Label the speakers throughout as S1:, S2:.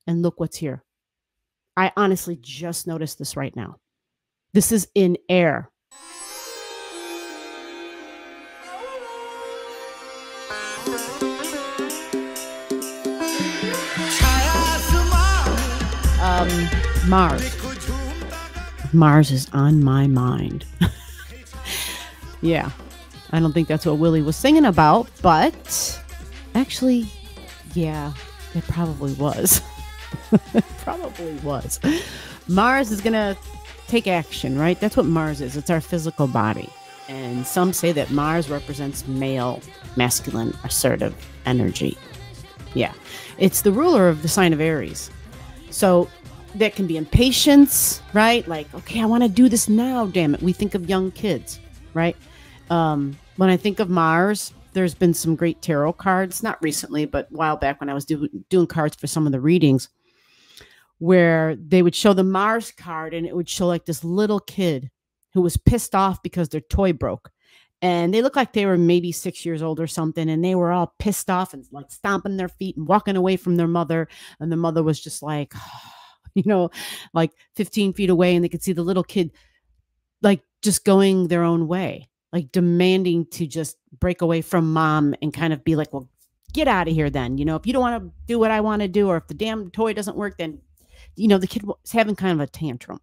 S1: and look what's here. I honestly just noticed this right now. This is in air. Mars. Mars is on my mind. Yeah. I don't think that's what Willie was singing about, but actually, yeah, it probably was. It probably was. Mars is going to take action, right? That's what Mars is. It's our physical body. And some say that Mars represents male, masculine, assertive energy. Yeah. It's the ruler of the sign of Aries. So that can be impatience, right? Like, okay, I want to do this now, damn it. We think of young kids, right? When I think of Mars, there's been some great tarot cards, not recently, but a while back when I was doing cards for some of the readings, where they would show the Mars card and it would show like this little kid who was pissed off because their toy broke. And they looked like they were maybe 6 years old or something. And they were all pissed off and like stomping their feet and walking away from their mother. And the mother was just like, you know, like 15 feet away. And they could see the little kid like just going their own way, like demanding to just break away from mom and kind of be like, well, get out of here then. You know, if you don't want to do what I want to do, or if the damn toy doesn't work, then, you know, the kid was having kind of a tantrum.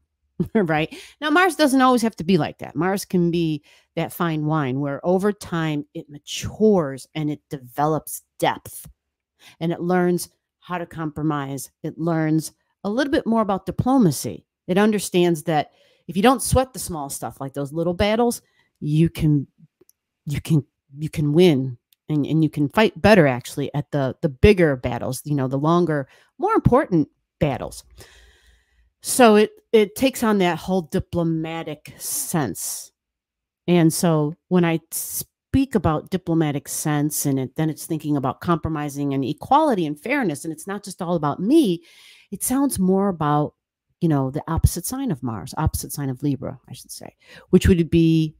S1: Right now, Mars doesn't always have to be like that. Mars can be that fine wine where over time it matures and it develops depth and it learns how to compromise. It learns a little bit more about diplomacy. It understands that if you don't sweat the small stuff, like those little battles, you can win and you can fight better actually at the bigger battles, you know, the longer, more important battles. So it takes on that whole diplomatic sense. And so when I speak about diplomatic sense and then it's thinking about compromising and equality and fairness, and it's not just all about me, it sounds more about, you know, the opposite sign of Mars, opposite sign of Libra, I should say, which would be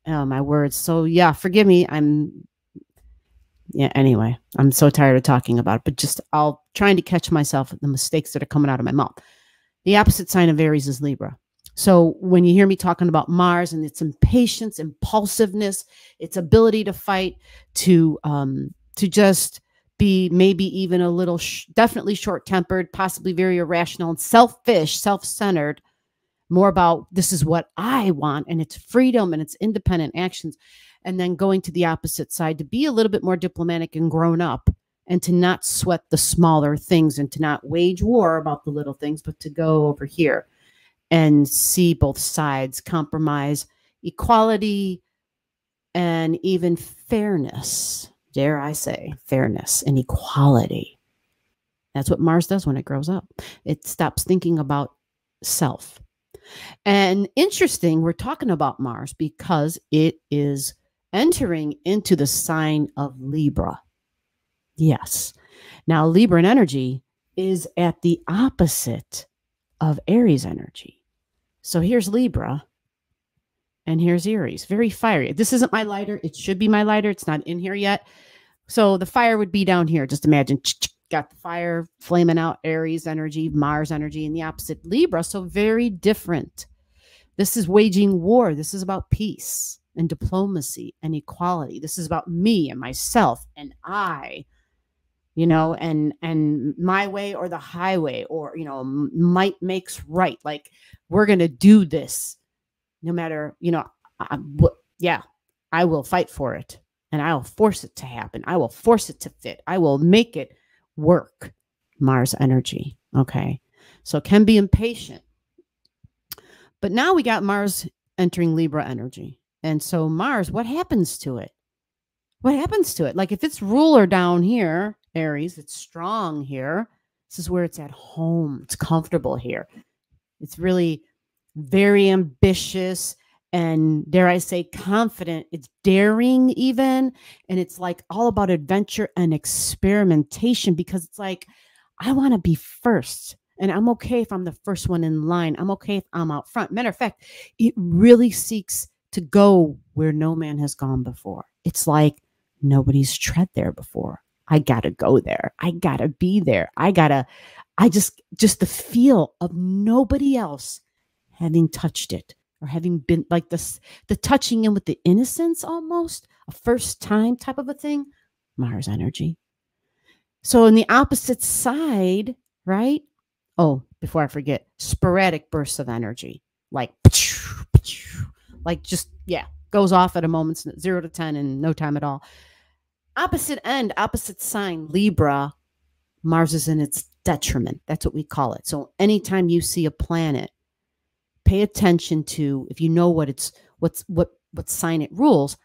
S1: my words. So yeah, forgive me. Anyway, I'm so tired of talking about it, but just I'll trying to catch myself at the mistakes that are coming out of my mouth. The opposite sign of Aries is Libra. So when you hear me talking about Mars and its impatience, impulsiveness, its ability to fight, to just be maybe even a little, definitely short-tempered, possibly very irrational and selfish, self-centered, more about this is what I want and it's freedom and it's independent actions. And then going to the opposite side to be a little bit more diplomatic and grown up, and to not sweat the smaller things and to not wage war about the little things, but to go over here and see both sides, compromise, equality, and even fairness. Dare I say fairness and equality. That's what Mars does when it grows up. It stops thinking about self. And interesting, we're talking about Mars because it is entering into the sign of Libra. Yes. Now, Libran energy is at the opposite of Aries energy. So here's Libra and here's Aries. Very fiery. This isn't my lighter. It should be my lighter. It's not in here yet. So the fire would be down here. Just imagine, got the fire flaming out, Aries energy, Mars energy, and the opposite Libra. So very different. This is waging war. This is about peace and diplomacy and equality. This is about me and myself and I. You know, and my way or the highway, or, you know, might makes right. Like, we're going to do this no matter, you know, I will fight for it and I'll force it to happen. I will force it to fit. I will make it work. Mars energy. Okay. So it can be impatient. But now we got Mars entering Libra energy. And so Mars, what happens to it? What happens to it? Like if it's ruler down here, Aries, it's strong here. This is where it's at home. It's comfortable here. It's really very ambitious and, dare I say, confident. It's daring even. And it's like all about adventure and experimentation, because it's like, I want to be first. And I'm okay if I'm the first one in line. I'm okay if I'm out front. Matter of fact, it really seeks to go where no man has gone before. It's like nobody's tread there before. I got to go there. I got to be there. I got to just the feel of nobody else having touched it or having been like this, the touching in with the innocence, almost a first time type of a thing, Mars energy. So in the opposite side, right? Oh, before I forget, sporadic bursts of energy, like just, yeah, goes off at a moment's 0 to 10 in no time at all. Opposite end, opposite sign, Libra, Mars is in its detriment. That's what we call it. So anytime you see a planet, pay attention to, if you know what sign it rules,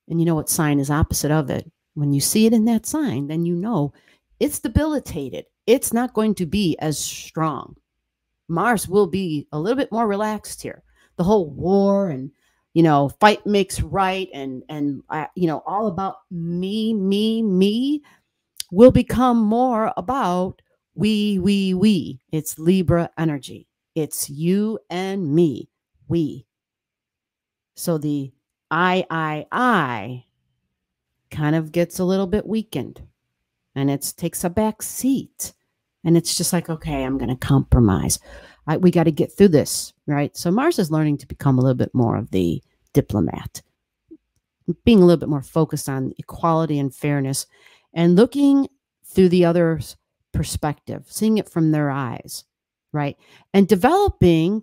S1: and you know what sign is opposite of it. When you see it in that sign, then you know it's debilitated. It's not going to be as strong. Mars will be a little bit more relaxed here. The whole war and, fight makes right and all about me will become more about we. It's Libra energy. It's you and me, we. So the I kind of gets a little bit weakened and it takes a back seat. And it's just like, okay, I'm going to compromise. We got to get through this, right? So Mars is learning to become a little bit more of the diplomat, being a little bit more focused on equality and fairness and looking through the other's perspective, seeing it from their eyes, right? And developing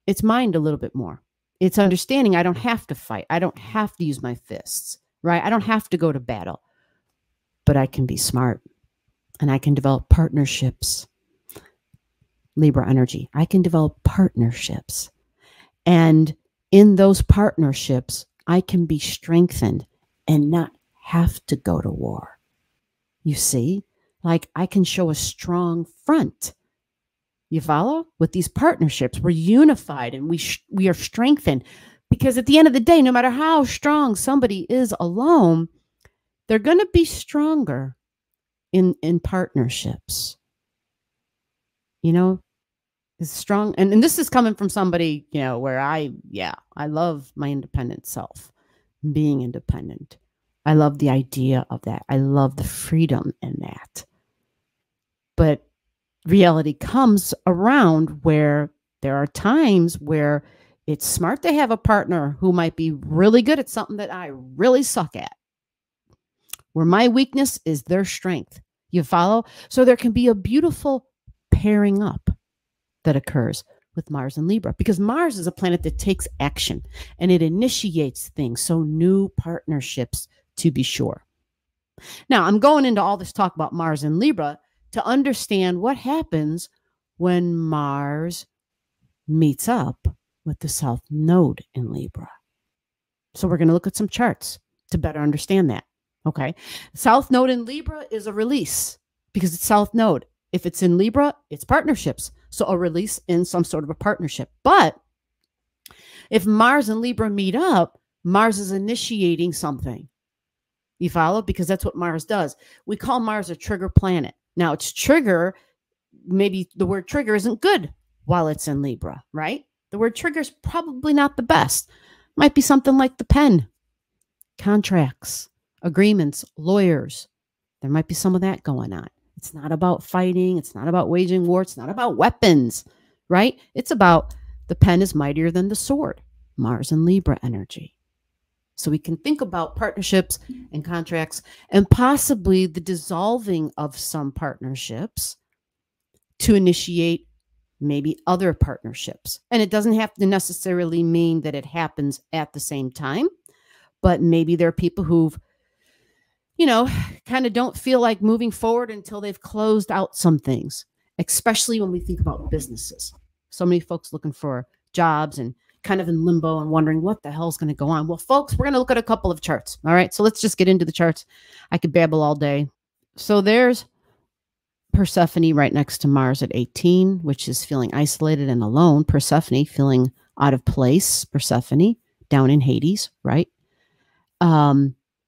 S1: its mind a little bit more. It's understanding I don't have to fight. I don't have to use my fists, right? I don't have to go to battle, but I can be smart and I can develop partnerships. Libra energy. I can develop partnerships. And in those partnerships, I can be strengthened and not have to go to war. You see, like I can show a strong front. You follow? With these partnerships, we're unified and we are strengthened, because at the end of the day, no matter how strong somebody is alone, they're going to be stronger in partnerships. Is strong. And this is coming from somebody, where I love my independent self, being independent. I love the idea of that. I love the freedom in that. But reality comes around where there are times where it's smart to have a partner who might be really good at something that I really suck at, where my weakness is their strength. You follow? So there can be a beautiful pairing up that occurs with Mars and Libra, because Mars is a planet that takes action and it initiates things. So new partnerships, to be sure. Now, I'm going into all this talk about Mars and Libra to understand what happens when Mars meets up with the South Node in Libra. So we're going to look at some charts to better understand that. Okay. South Node in Libra is a release because it's South Node. If it's in Libra, it's partnerships. So a release in some sort of a partnership. But if Mars and Libra meet up, Mars is initiating something. You follow? Because that's what Mars does. We call Mars a trigger planet. Now, it's trigger. Maybe the word trigger isn't good while it's in Libra, right? The word trigger is probably not the best. Might be something like the pen, contracts, agreements, lawyers. There might be some of that going on. It's not about fighting. It's not about waging war. It's not about weapons, right? It's about the pen is mightier than the sword. Mars and Libra energy. So we can think about partnerships and contracts and possibly the dissolving of some partnerships to initiate maybe other partnerships. And it doesn't have to necessarily mean that it happens at the same time, but maybe there are people who've, kind of don't feel like moving forward until they've closed out some things, especially when we think about businesses. So many folks looking for jobs and kind of in limbo and wondering what the hell is going to go on. Well, folks, we're going to look at a couple of charts. All right. So let's just get into the charts. I could babble all day. So there's Persephone right next to Mars at 18, which is feeling isolated and alone. Persephone feeling out of place. Persephone down in Hades, right?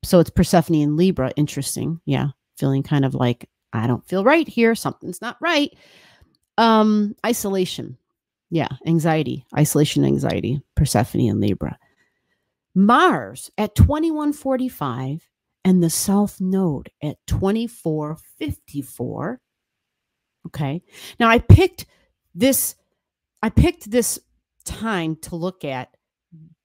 S1: So it's Persephone in Libra. Interesting. Yeah. Feeling kind of like, I don't feel right here. Something's not right. Isolation. Yeah. Anxiety, isolation, anxiety. Persephone in Libra. Mars at 2145 and the South Node at 2454. Okay. Now I picked this time to look at.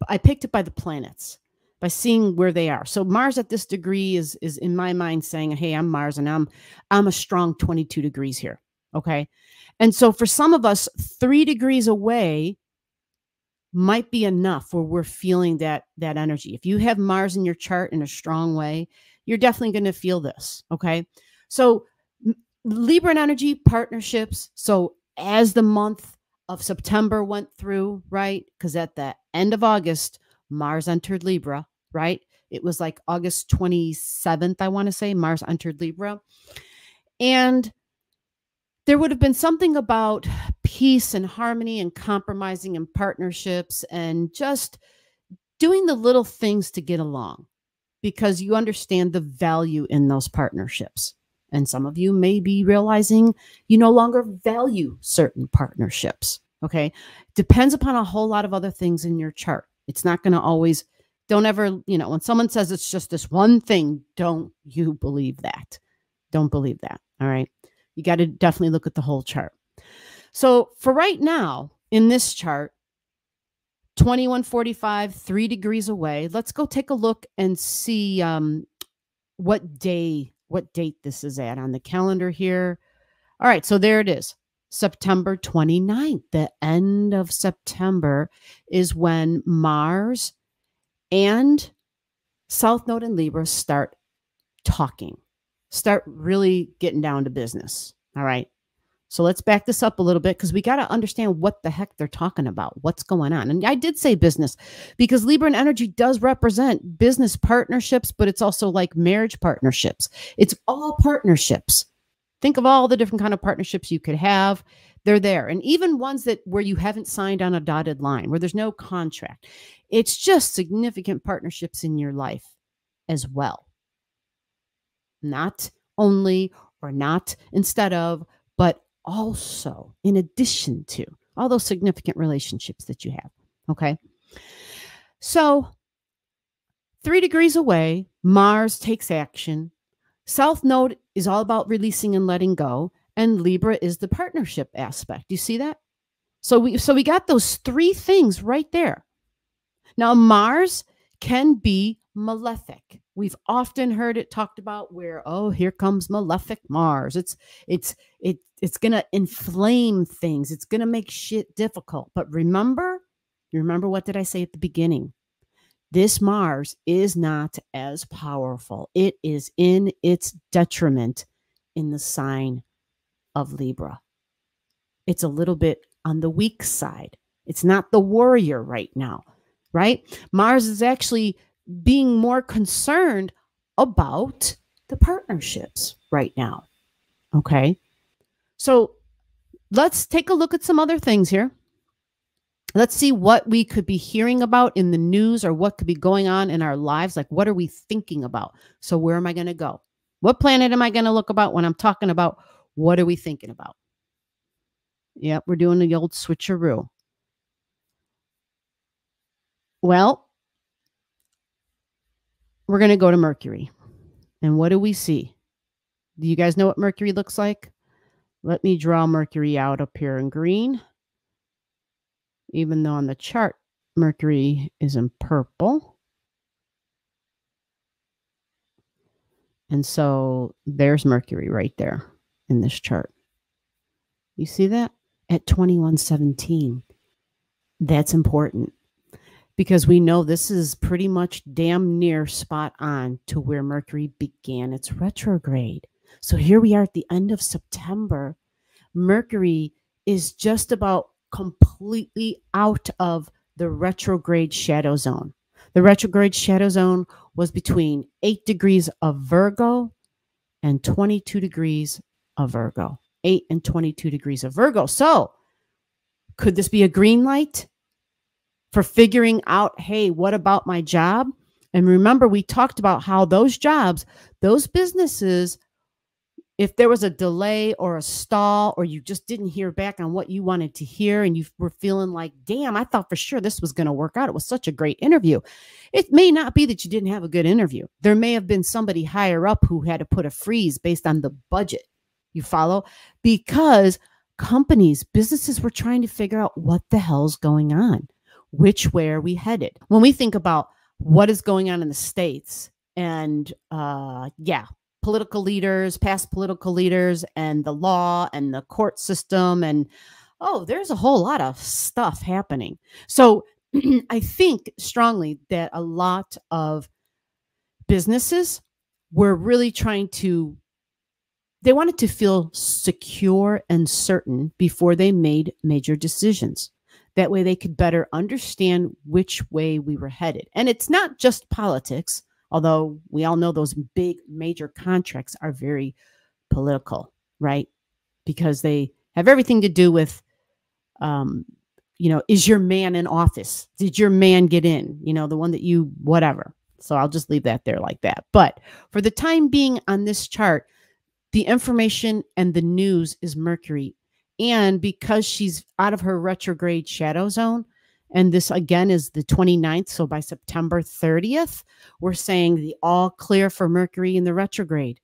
S1: I picked it by the planets, by seeing where they are. So Mars at this degree is in my mind saying, hey, I'm Mars and I'm a strong 22 degrees here. Okay. And so for some of us, 3 degrees away might be enough where we're feeling that energy. If you have Mars in your chart in a strong way, you're definitely going to feel this. Okay. So Libra energy, partnerships. So as the month of September went through, right? Because at the end of August, Mars entered Libra, right? It was like August 27th, I want to say, Mars entered Libra. And there would have been something about peace and harmony and compromising and partnerships and just doing the little things to get along, because you understand the value in those partnerships. And some of you may be realizing you no longer value certain partnerships. Okay. Depends upon a whole lot of other things in your chart. It's not going to always, don't ever, when someone says it's just this one thing, don't you believe that. Don't believe that. All right. You got to definitely look at the whole chart. So for right now in this chart, 2145, 3 degrees away. Let's go take a look and see what date this is at on the calendar here. All right, so there it is. September 29th, the end of September is when Mars and South Node in Libra start talking, start really getting down to business. All right. So let's back this up a little bit, because we got to understand what the heck they're talking about, what's going on. And I did say business because Libra energy does represent business partnerships, but it's also like marriage partnerships. It's all partnerships. Think of all the different kind of partnerships you could have. They're there. And even ones where you haven't signed on a dotted line, where there's no contract. It's just significant partnerships in your life as well. Not only or not instead of, but also in addition to all those significant relationships that you have. Okay. So 3 degrees away, Mars takes action. South Node is all about releasing and letting go. And Libra is the partnership aspect. Do you see that? So we got those 3 things right there. Now, Mars can be malefic. We've often heard it talked about where, oh, here comes malefic Mars. It's going to inflame things. It's going to make shit difficult. But remember what did I say at the beginning? This Mars is not as powerful. It is in its detriment in the sign of Libra. It's a little bit on the weak side. It's not the warrior right now, right? Mars is actually being more concerned about the partnerships right now. Okay. So let's take a look at some other things here. Let's see what we could be hearing about in the news or what could be going on in our lives. Like, what are we thinking about? So where am I going to go? What planet am I going to look about when I'm talking about what are we thinking about? Yep, we're doing the old switcheroo. Well, we're going to go to Mercury. And what do we see? Do you guys know what Mercury looks like? Let me draw Mercury out up here in green. Even though on the chart, Mercury is in purple. And so there's Mercury right there in this chart. You see that? At 2117. That's important, because we know this is pretty much damn near spot on to where Mercury began its retrograde. So here we are at the end of September. Mercury is just about completely out of the retrograde shadow zone. The retrograde shadow zone was between 8 degrees of Virgo and 22 degrees of Virgo. 8 and 22 degrees of Virgo. So could this be a green light for figuring out, hey, what about my job? And remember, we talked about how those jobs, those businesses, if there was a delay or a stall, or you just didn't hear back on what you wanted to hear, and you were feeling like, damn, I thought for sure this was going to work out. It was such a great interview. It may not be that you didn't have a good interview. There may have been somebody higher up who had to put a freeze based on the budget. You follow? Because companies, businesses were trying to figure out what the hell's going on. Which way are we headed? When we think about what is going on in the States and political leaders, past political leaders, and the law and the court system, and there's a whole lot of stuff happening. So I think strongly that a lot of businesses were really they wanted to feel secure and certain before they made major decisions. That way they could better understand which way we were headed. And it's not just politics, although we all know those big major contracts are very political, right? Because they have everything to do with, is your man in office? Did your man get in? The one that you, whatever. So I'll just leave that there like that. But for the time being on this chart, the information and the news is Mercury. And because she's out of her retrograde shadow zone, and this again is the 29th, so by September 30th, we're saying the all clear for Mercury in the retrograde.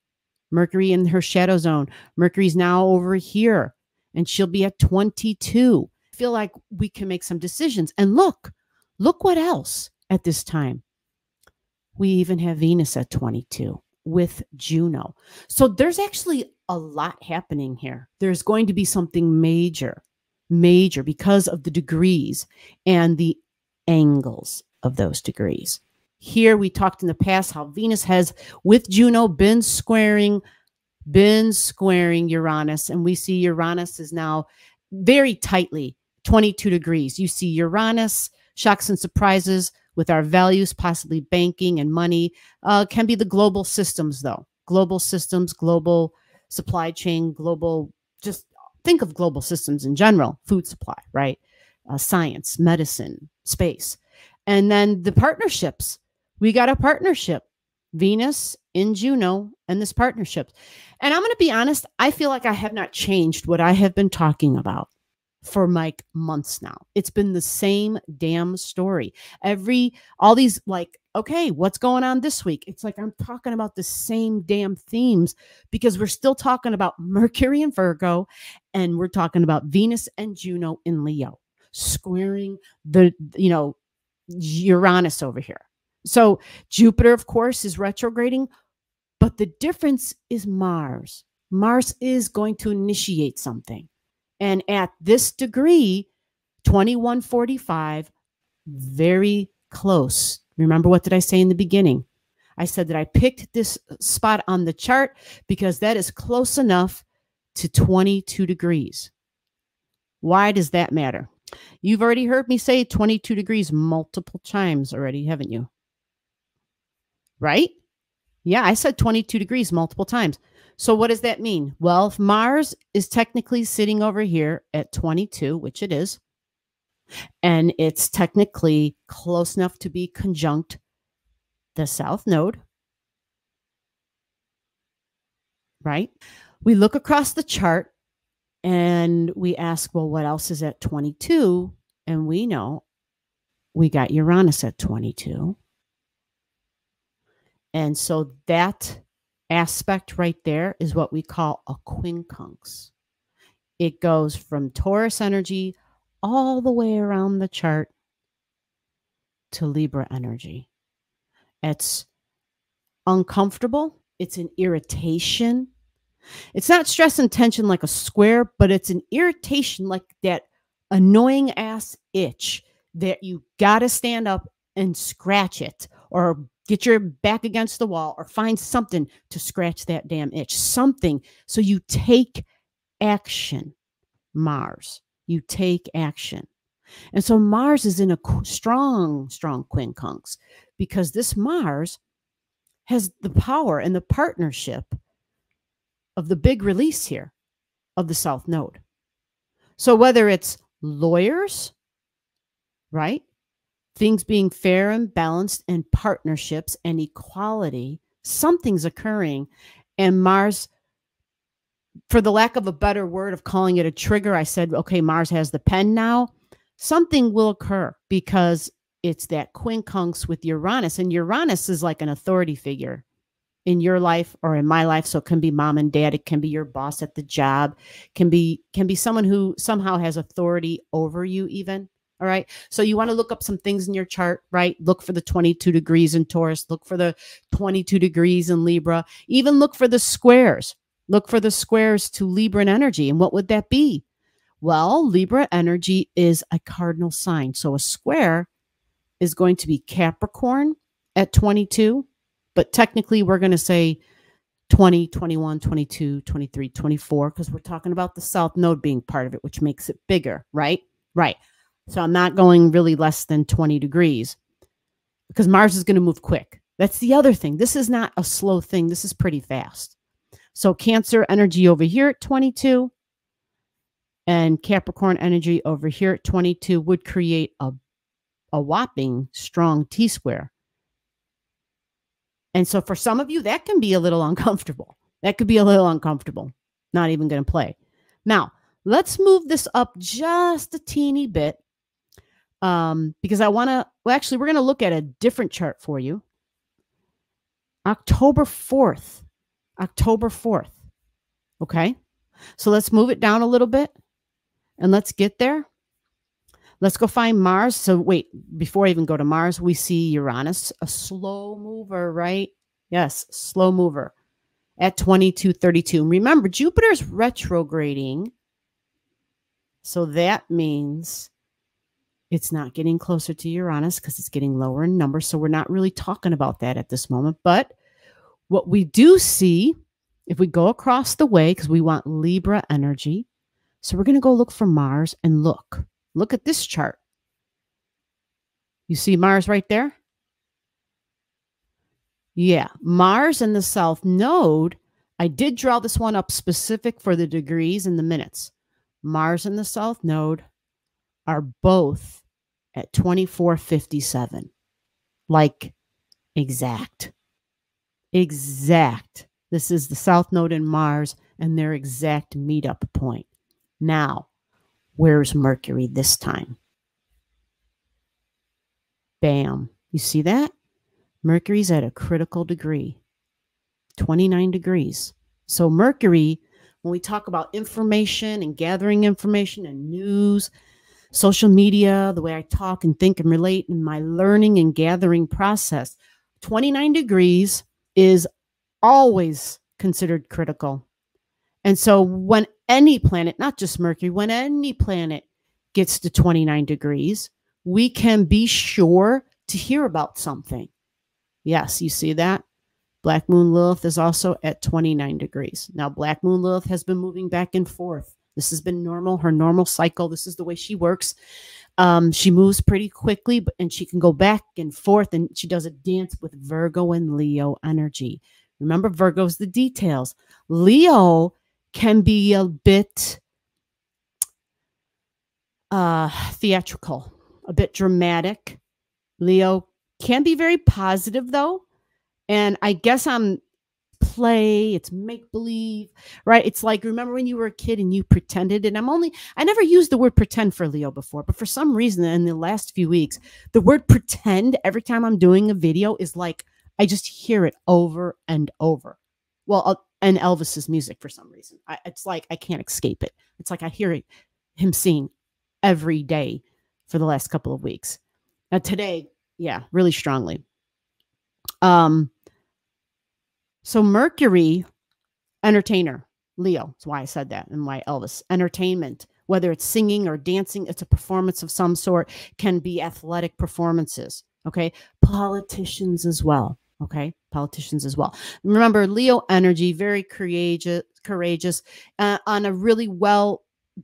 S1: Mercury in her shadow zone. Mercury's now over here, and she'll be at 22. I feel like we can make some decisions. And look what else at this time. We even have Venus at 22 with Juno. So there's actually a lot happening here. There's going to be something major because of the degrees and the angles of those degrees. Here we talked in the past how Venus has, with Juno, been squaring Uranus, and we see Uranus is now very tightly 22 degrees. You see Uranus, shocks and surprises with our values, possibly banking and money, can be the global systems though. Global systems, global supply chain, global, just think of global systems in general, food supply, right? Science, medicine, space. And then the partnerships. We got a partnership, Venus in Juno and this partnership. And I'm going to be honest, I feel like I have not changed what I have been talking about for like months now. It's been the same damn story. All these okay, what's going on this week? It's like I'm talking about the same damn themes because we're still talking about Mercury in Virgo and we're talking about Venus and Juno in Leo, squaring the, Uranus over here. So Jupiter, of course, is retrograding, but the difference is Mars. Mars is going to initiate something. And at this degree, 2145, very close. Remember, what did I say in the beginning? I said that I picked this spot on the chart because that is close enough to 22 degrees. Why does that matter? You've already heard me say 22 degrees multiple times already, haven't you? Right? Yeah, I said 22 degrees multiple times. So what does that mean? Well, if Mars is technically sitting over here at 22, which it is, and it's technically close enough to be conjunct the South Node, right? We look across the chart and we ask, well, what else is at 22? And we know we got Uranus at 22. And so that aspect right there is what we call a quincunx. It goes from Taurus energy all the way around the chart to Libra energy. It's uncomfortable. It's an irritation. It's not stress and tension like a square, but it's an irritation like that annoying ass itch that you got to stand up and scratch it or get your back against the wall or find something to scratch that damn itch. Something. So you take action, Mars. You take action. And so Mars is in a strong quincunx because this Mars has the power and the partnership of the big release here of the South Node. So whether it's lawyers, right? Things being fair and balanced and partnerships and equality, something's occurring. And Mars, for the lack of a better word of calling it a trigger, I said, okay, Mars has the pen now. Something will occur because it's that quincunx with Uranus. And Uranus is like an authority figure. in your life or in my life. So it can be mom and dad. It can be your boss at the job. Can be someone who somehow has authority over you even. All right. So you want to look up some things in your chart, right? Look for the 22 degrees in Taurus. Look for the 22 degrees in Libra. Even look for the squares. Look for the squares to Libran energy. And what would that be? Well, Libra energy is a cardinal sign. So a square is going to be Capricorn at 22. But technically, we're going to say 20, 21, 22, 23, 24, because we're talking about the South Node being part of it, which makes it bigger, right? Right. So I'm not going really less than 20 degrees because Mars is going to move quick. That's the other thing. This is not a slow thing. This is pretty fast. So Cancer energy over here at 22 and Capricorn energy over here at 22 would create a whopping strong T-square. And so for some of you, that can be a little uncomfortable. That could be a little uncomfortable. Not even going to play. Now, let's move this up just a teeny bit. Because I want to, well, actually, we're going to look at a different chart for you. October 4th. October 4th. Okay. So let's move it down a little bit and let's get there. Let's go find Mars. So wait, before I even go to Mars, we see Uranus, a slow mover, right? Yes, slow mover at 2232. Remember, Jupiter's retrograding. So that means it's not getting closer to Uranus because it's getting lower in number. So we're not really talking about that at this moment. But what we do see, if we go across the way, because we want Libra energy. So we're going to go look for Mars and look. Look at this chart. You see Mars right there? Yeah, Mars and the South Node. I did draw this one up specific for the degrees and the minutes. Mars and the South Node are both at 2457. Like exact. Exact. This is the South Node and Mars and their exact meetup point. Now, where's Mercury this time? Bam. You see that? Mercury's at a critical degree. 29 degrees. So Mercury, when we talk about information and gathering information and news, social media, the way I talk and think and relate in my learning and gathering process, 29 degrees is always considered critical. And so when any planet, not just Mercury, when any planet gets to 29 degrees, we can be sure to hear about something. Yes, you see that? Black Moon Lilith is also at 29 degrees. Now, Black Moon Lilith has been moving back and forth. This has been normal, her normal cycle. This is the way she works. She moves pretty quickly, and she can go back and forth, and she does a dance with Virgo and Leo energy. Remember, Virgo's the details. Leo can be a bit theatrical, a bit dramatic. Leo can be very positive, though. And I guess I'm play, it's make-believe, right? It's like, remember when you were a kid and you pretended? And I never used the word pretend for Leo before, but for some reason in the last few weeks, the word pretend, every time I'm doing a video, is like, I just hear it over and over. Well, and Elvis's music for some reason. It's like, I can't escape it. It's like I hear him sing every day for the last couple of weeks. Now today, yeah, really strongly. So Mercury, entertainer, Leo. That's why I said that, and why Elvis. Entertainment, whether it's singing or dancing, it's a performance of some sort, can be athletic performances, okay? Politicians as well, okay? Politicians as well. Remember, Leo energy, very courageous, on a really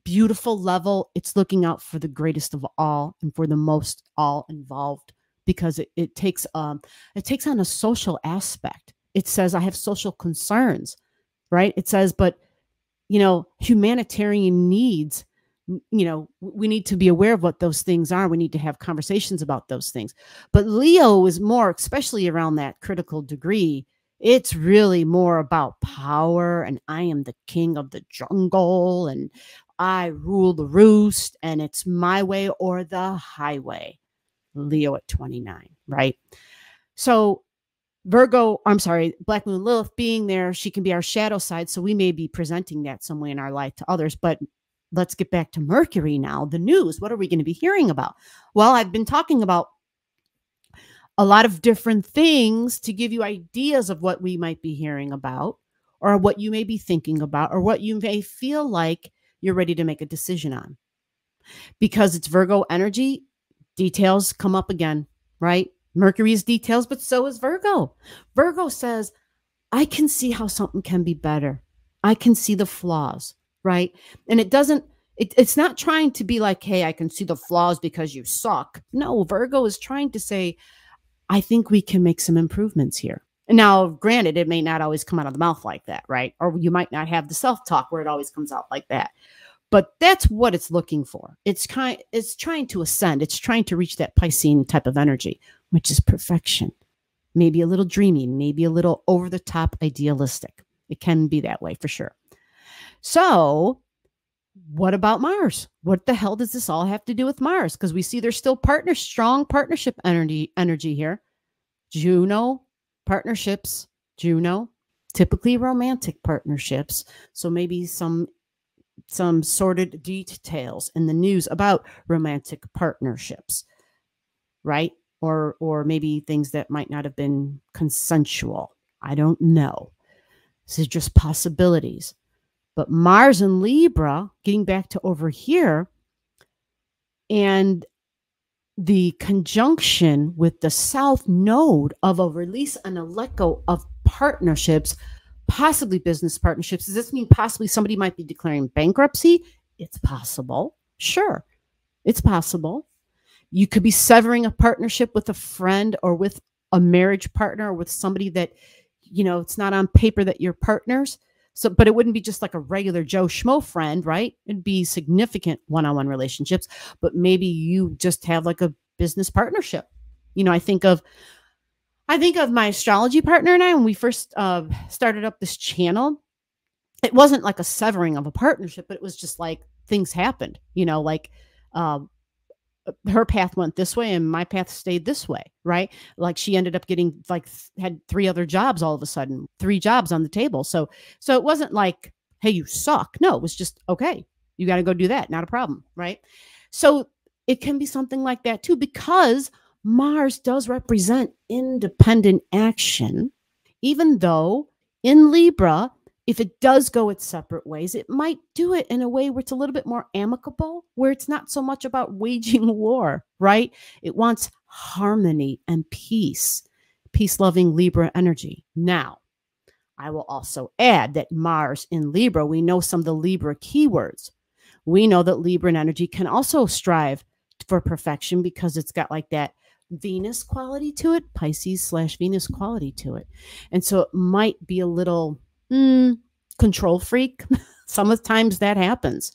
S1: beautiful level. It's looking out for the greatest of all and for the most all involved, because it takes on a social aspect. It says, I have social concerns, right? It says, but, humanitarian needs, we need to be aware of what those things are. We need to have conversations about those things. But Leo is more, especially around that critical degree, it's really more about power, and I am the king of the jungle, and I rule the roost, and it's my way or the highway. Leo at 29, right? So Virgo, I'm sorry, Black Moon Lilith being there, she can be our shadow side. So we may be presenting that some way in our life to others. But let's get back to Mercury now. The news. What are we going to be hearing about? Well, I've been talking about a lot of different things to give you ideas of what we might be hearing about, or what you may be thinking about, or what you may feel like you're ready to make a decision on. Because it's Virgo energy, details come up again, right? Mercury is details, but so is Virgo. Virgo says, I can see how something can be better. I can see the flaws, right? And it's not trying to be like, hey, I can see the flaws because you suck. No, Virgo is trying to say, I think we can make some improvements here. And now, granted, it may not always come out of the mouth like that, right? Or you might not have the self-talk where it always comes out like that. But that's what it's looking for. It's trying to ascend. It's trying to reach that Piscean type of energy, which is perfection. Maybe a little dreamy, maybe a little over the top idealistic. It can be that way for sure. So what about Mars? What the hell does this all have to do with Mars? Because we see there's still strong partnership energy here. Juno, partnerships, Juno, typically romantic partnerships. So maybe some sordid details in the news about romantic partnerships, right? Or maybe things that might not have been consensual. I don't know. This is just possibilities. But Mars and Libra, getting back to over here, and the conjunction with the south node of a release and a let go of partnerships, possibly business partnerships. Does this mean possibly somebody might be declaring bankruptcy? It's possible. Sure, it's possible. You could be severing a partnership with a friend or with a marriage partner or with somebody that, it's not on paper that you're partners. So, but it wouldn't be just like a regular Joe Schmo friend, right? It'd be significant one-on-one relationships, but maybe you just have like a business partnership. I think of my astrology partner and I, when we first started up this channel, it wasn't like a severing of a partnership, but it was just like things happened, her path went this way and my path stayed this way, right? Like she ended up getting had 3 other jobs all of a sudden, 3 jobs on the table. So it wasn't like, hey, you suck. No, it was just, okay, you got to go do that. Not a problem, right? So it can be something like that too, because Mars does represent independent action, even though in Libra, if it does go its separate ways, it might do it in a way where it's a little bit more amicable, where it's not so much about waging war, right? It wants harmony and peace, peace-loving Libra energy. Now, I will also add that Mars in Libra, we know some of the Libra keywords. We know that Libra energy can also strive for perfection because it's got like that Venus quality to it, Pisces/Venus quality to it. And so it might be a little control freak. Sometimes that happens.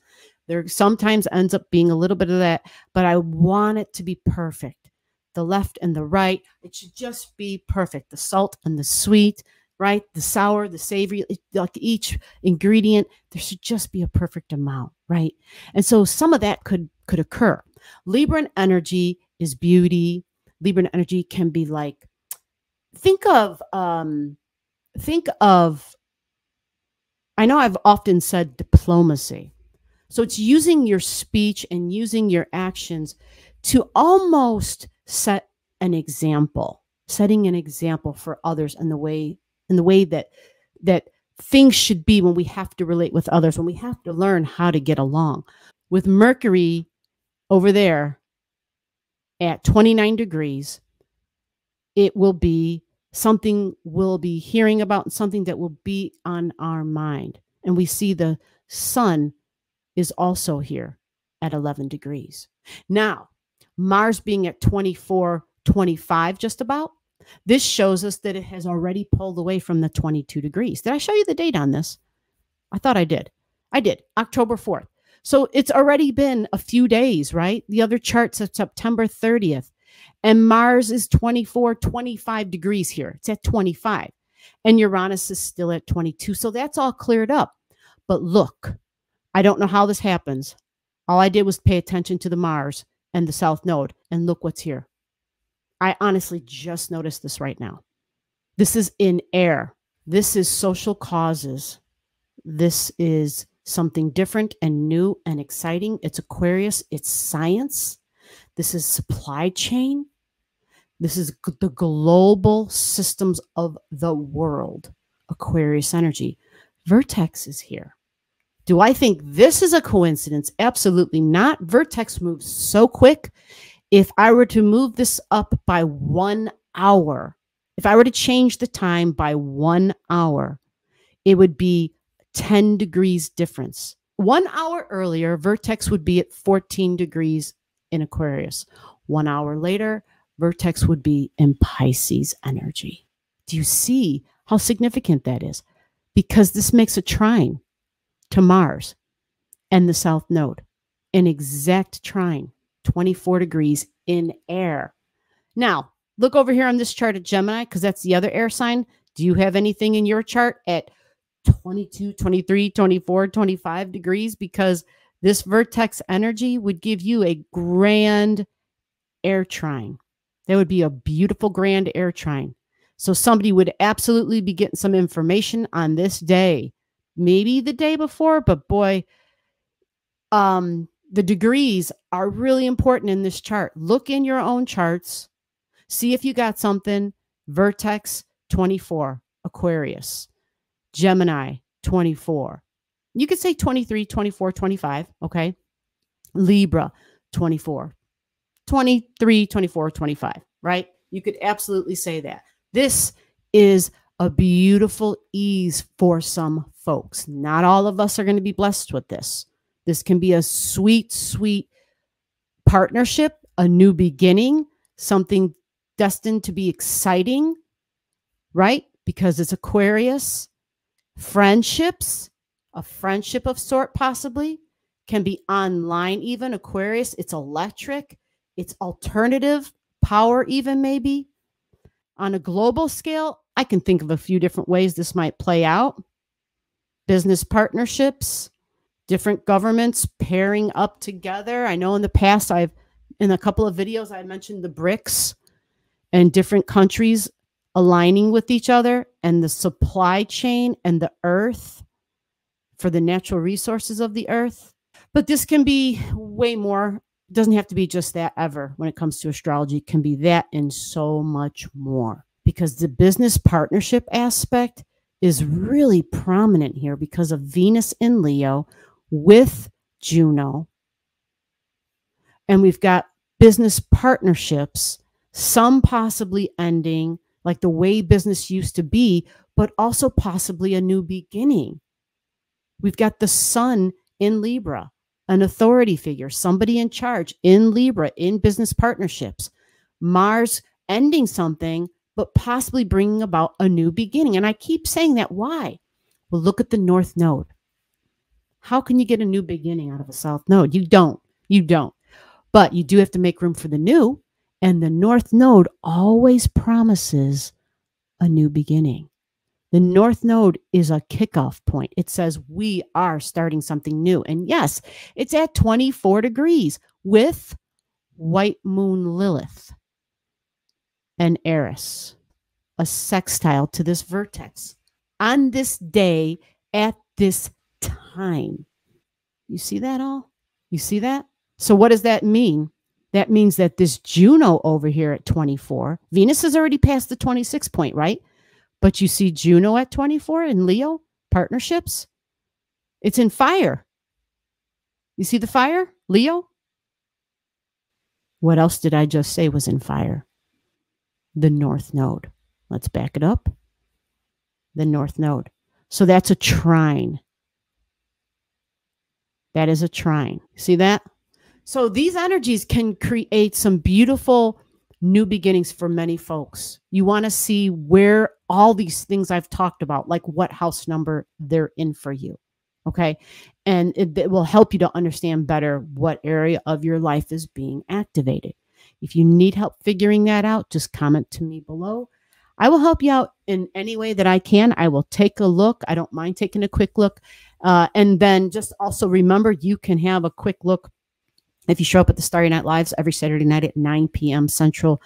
S1: There sometimes ends up being a little bit of that, but I want it to be perfect. The left and the right, it should just be perfect. The salt and the sweet, right? The sour, the savory, like each ingredient, there should just be a perfect amount, right? And so some of that could occur. Libran energy is beauty. Libran energy can be like, think of, I know I've often said diplomacy. So it's using your speech and using your actions to almost set an example, setting an example for others in the way that things should be when we have to relate with others, when we have to learn how to get along. With Mercury over there at 29 degrees, it will be something we'll be hearing about and something that will be on our mind. And we see the sun is also here at 11 degrees. Now, Mars being at 24, 25 just about, this shows us that it has already pulled away from the 22 degrees. Did I show you the date on this? I thought I did. I did, October 4th. So it's already been a few days, right? The other chart's at September 30th. And Mars is 24, 25 degrees here. It's at 25. And Uranus is still at 22. So that's all cleared up. But look, I don't know how this happens. All I did was pay attention to the Mars and the South Node. And look what's here. I honestly just noticed this right now. This is in air. This is social causes. This is something different and new and exciting. It's Aquarius. It's science. This is supply chain. This is the global systems of the world. Aquarius energy. Vertex is here. Do I think this is a coincidence? Absolutely not. Vertex moves so quick. If I were to move this up by 1 hour, if I were to change the time by 1 hour, it would be 10 degrees difference. 1 hour earlier, Vertex would be at 14 degrees in Aquarius. 1 hour later, Vertex would be in Pisces energy. Do you see how significant that is? Because this makes a trine to Mars and the South Node. An exact trine, 24 degrees in air. Now, look over here on this chart at Gemini, because that's the other air sign. Do you have anything in your chart at 22, 23, 24, 25 degrees? Because this Vertex energy would give you a grand air trine. That would be a beautiful grand air trine. So somebody would absolutely be getting some information on this day. Maybe the day before, but boy, the degrees are really important in this chart. Look in your own charts. See if you got something. Vertex 24, Aquarius. Gemini 24. You could say 23, 24, 25. Okay. Libra 24. 23, 24, 25. Right? You could absolutely say that. This is a beautiful ease for some folks. Not all of us are going to be blessed with this. This can be a sweet, sweet partnership, a new beginning, something destined to be exciting, right? Because it's Aquarius. Friendships, a friendship of sort possibly, can be online even. Aquarius, it's electric, it's alternative power even maybe. On a global scale, I can think of a few different ways this might play out. Business partnerships, different governments pairing up together. I know in the past, in a couple of videos, I mentioned the BRICS and different countries aligning with each other and the supply chain and the earth for the natural resources of the earth. But this can be way more. It doesn't have to be just that ever when it comes to astrology. It can be that and so much more, because the business partnership aspect is really prominent here because of Venus in Leo with Juno. And we've got business partnerships, some possibly ending like the way business used to be, but also possibly a new beginning. We've got the sun in Libra, an authority figure, somebody in charge in Libra, in business partnerships. Mars ending something, but possibly bringing about a new beginning. And I keep saying that. Why? Well, look at the North Node. How can you get a new beginning out of a South Node? You don't. You don't. But you do have to make room for the new. And the North Node always promises a new beginning. The North Node is a kickoff point. It says we are starting something new. And yes, it's at 24 degrees with White Moon Lilith and Eris, a sextile to this vertex on this day at this time. You see that all? You see that? So what does that mean? That means that this Juno over here at 24, Venus has already passed the 26 point, right? But you see Juno at 24 in Leo, partnerships. It's in fire. You see the fire, Leo? What else did I just say was in fire? The North Node. Let's back it up. The North Node. So that's a trine. That is a trine. See that? So these energies can create some beautiful new beginnings for many folks. You want to see where all these things I've talked about, like what house number they're in for you. Okay. And it will help you to understand better what area of your life is being activated. If you need help figuring that out, just comment to me below. I will help you out in any way that I can. I will take a look. I don't mind taking a quick look. And then just also remember, you can have a quick look if you show up at the Starry Night Lives every Saturday night at 9 p.m. Central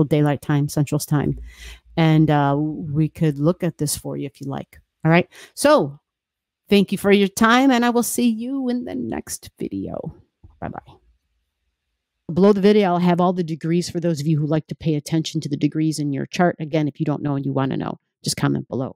S1: Daylight Time, Central's Time. and we could look at this for you if you like. All right. So thank you for your time, and I will see you in the next video. Bye-bye. Below the video, I'll have all the degrees for those of you who like to pay attention to the degrees in your chart. Again, if you don't know and you want to know, just comment below.